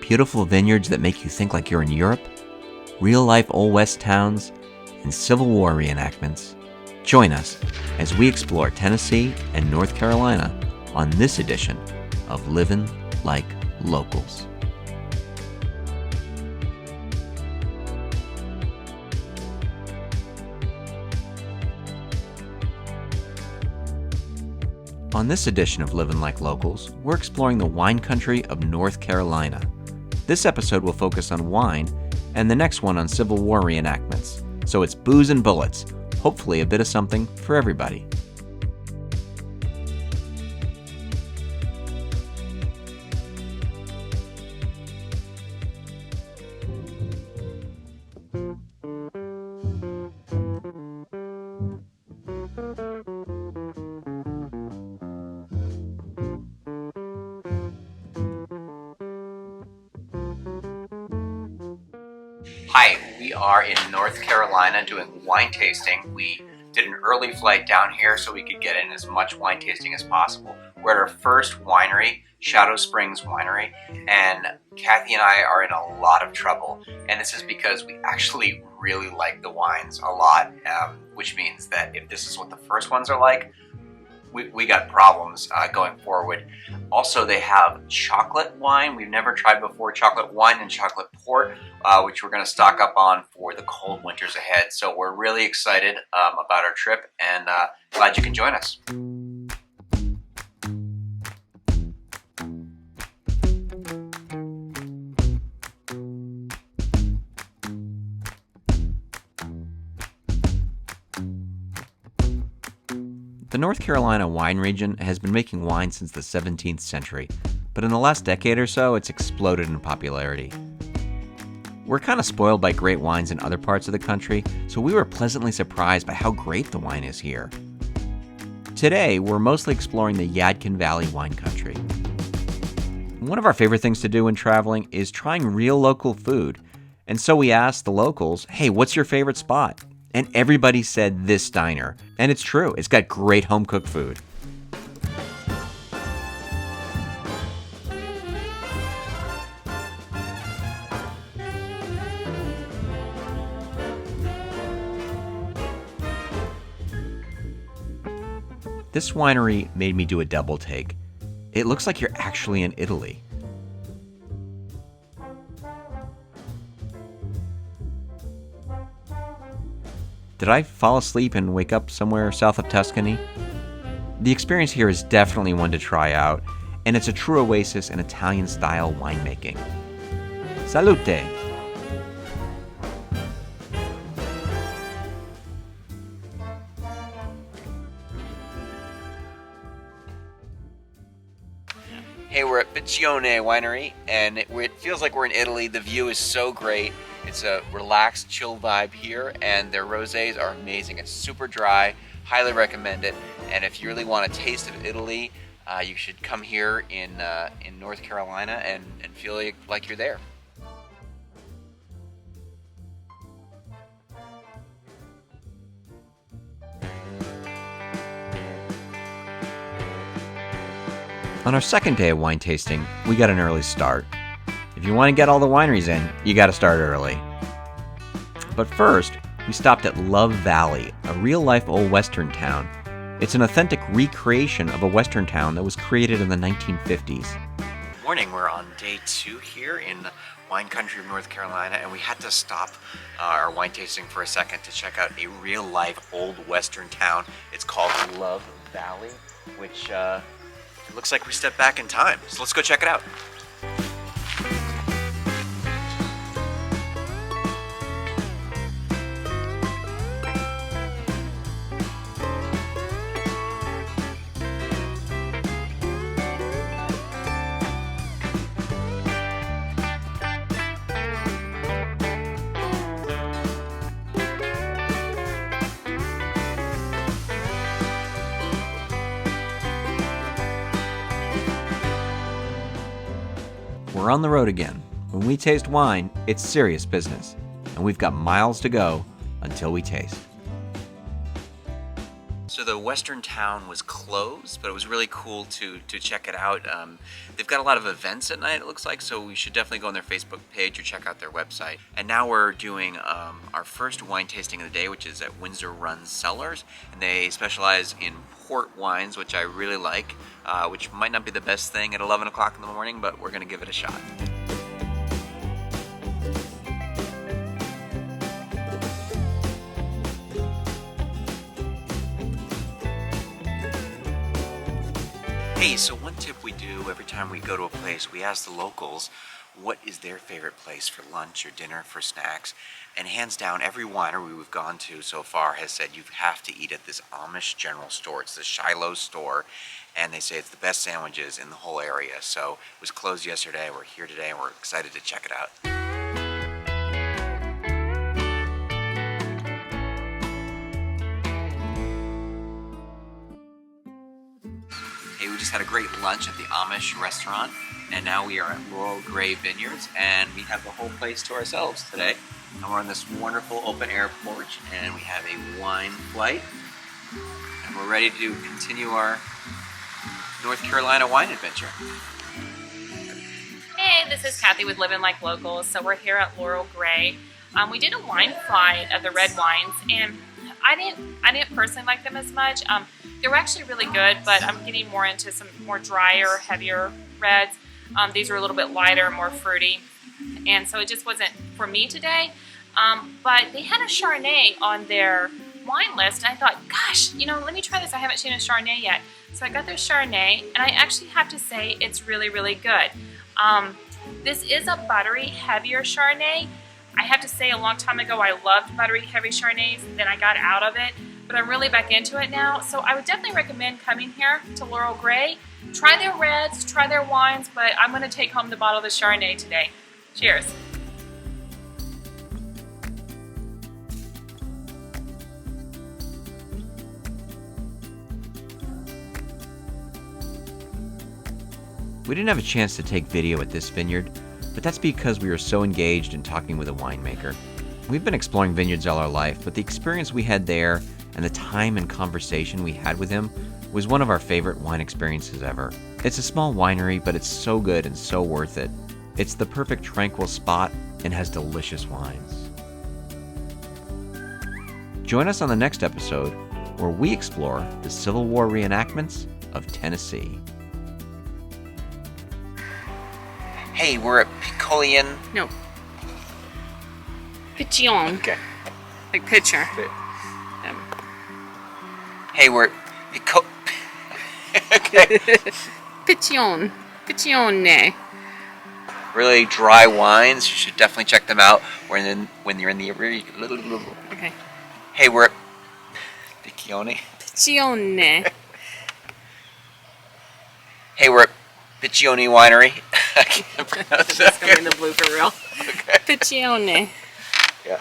beautiful vineyards that make you think like you're in Europe, real-life Old West towns, and Civil War reenactments. Join us as we explore Tennessee and North Carolina on this edition of Livin' Like Locals. On this edition of Livin' Like Locals, we're exploring the wine country of North Carolina. This episode will focus on wine, and the next one on Civil War reenactments. So it's booze and bullets, hopefully a bit of something for everybody. Hi, we are in North Carolina doing wine tasting. We did an early flight down here so we could get in as much wine tasting as possible. We're at our first winery, Shadow Springs Winery, and Kathy and I are in a lot of trouble. And this is because we actually really like the wines a lot, which means that if this is what the first ones are like, we got problems going forward. Also, they have chocolate wine. We've never tried before, chocolate wine and chocolate port, which we're going to stock up on for the cold winters ahead. So we're really excited about our trip and glad you can join us. The North Carolina wine region has been making wine since the 17th century, but in the last decade or so, it's exploded in popularity. We're kind of spoiled by great wines in other parts of the country, so we were pleasantly surprised by how great the wine is here. Today, we're mostly exploring the Yadkin Valley wine country. One of our favorite things to do when traveling is trying real local food, and so we asked the locals, hey, what's your favorite spot? And everybody said this diner. And it's true, it's got great home-cooked food. This winery made me do a double take. It looks like you're actually in Italy. Did I fall asleep and wake up somewhere south of Tuscany? The experience here is definitely one to try out, and it's a true oasis in Italian-style winemaking. Salute! Hey, we're at Piccione Winery, and it feels like we're in Italy. The view is so great. It's a relaxed, chill vibe here, and their rosés are amazing. It's super dry, highly recommend it. And if you really want a taste of Italy, you should come here in North Carolina and feel like you're there. On our second day of wine tasting, we got an early start. If you want to get all the wineries in, you got to start early. But first, we stopped at Love Valley, a real-life old western town. It's an authentic recreation of a western town that was created in the 1950s. Good morning, we're on day 2 here in the wine country of North Carolina, and we had to stop our wine tasting for a second to check out a real-life old western town. It's called Love Valley, which it looks like we stepped back in time. So let's go check it out. We're on the road again. When we taste wine, it's serious business, and we've got miles to go until we taste. So the western town was closed, but it was really cool to check it out. They've got a lot of events at night, it looks like, so we should definitely go on their Facebook page or check out their website. And now we're doing our first wine tasting of the day, which is at Windsor Run Cellars, and they specialize in port wines, which I really like, which might not be the best thing at 11 o'clock in the morning, but we're going to give it a shot. Hey, so one tip we do every time we go to a place, we ask the locals what is their favorite place for lunch or dinner, for snacks, and hands down every winery we've gone to so far has said you have to eat at this Amish general store. It's the Shiloh store, and they say it's the best sandwiches in the whole area. So it was closed yesterday, we're here today, and we're excited to check it out. Hey, we just had a great lunch at the Amish restaurant, and now we are at Layrel Vineyards, and we have the whole place to ourselves today. And we're on this wonderful open air porch, and we have a wine flight, and we're ready to continue our North Carolina wine adventure. Hey, this is Kathy with Livin Like Locals. So we're here at Layrel. We did a wine flight of the red wines, and I didn't personally like them as much. They were actually really good, but I'm getting more into some more drier, heavier reds. These were a little bit lighter, more fruity, and so it just wasn't for me today. But they had a Chardonnay on their wine list, and I thought, gosh, let me try this. I haven't seen a Chardonnay yet. So I got their Chardonnay, and I actually have to say it's really, really good. This is a buttery, heavier Chardonnay. I have to say a long time ago I loved buttery, heavy Chardonnays, then I got out of it, but I'm really back into it now. So I would definitely recommend coming here to Layrel. Try their reds, try their wines, but I'm going to take home the bottle of the Chardonnay today. Cheers. We didn't have a chance to take video at this vineyard, but that's because we were so engaged in talking with a winemaker. We've been exploring vineyards all our life, but the experience we had there and the time and conversation we had with him was one of our favorite wine experiences ever. It's a small winery, but it's so good and so worth it. It's the perfect tranquil spot and has delicious wines. Join us on the next episode where we explore the Civil War reenactments of Tennessee. Hey, we're at Piccione. No. Piccione. Okay. Like pitcher. Hey, we're at Okay. Piccione. Piccione. Really dry wines. You should definitely check them out when you're in the Okay. Hey, we're at Piccione. Piccione. Hey, we're at Piccione Winery. I can't pronounce that. That's going to be in the blooper reel. Okay. Piccione. Yeah.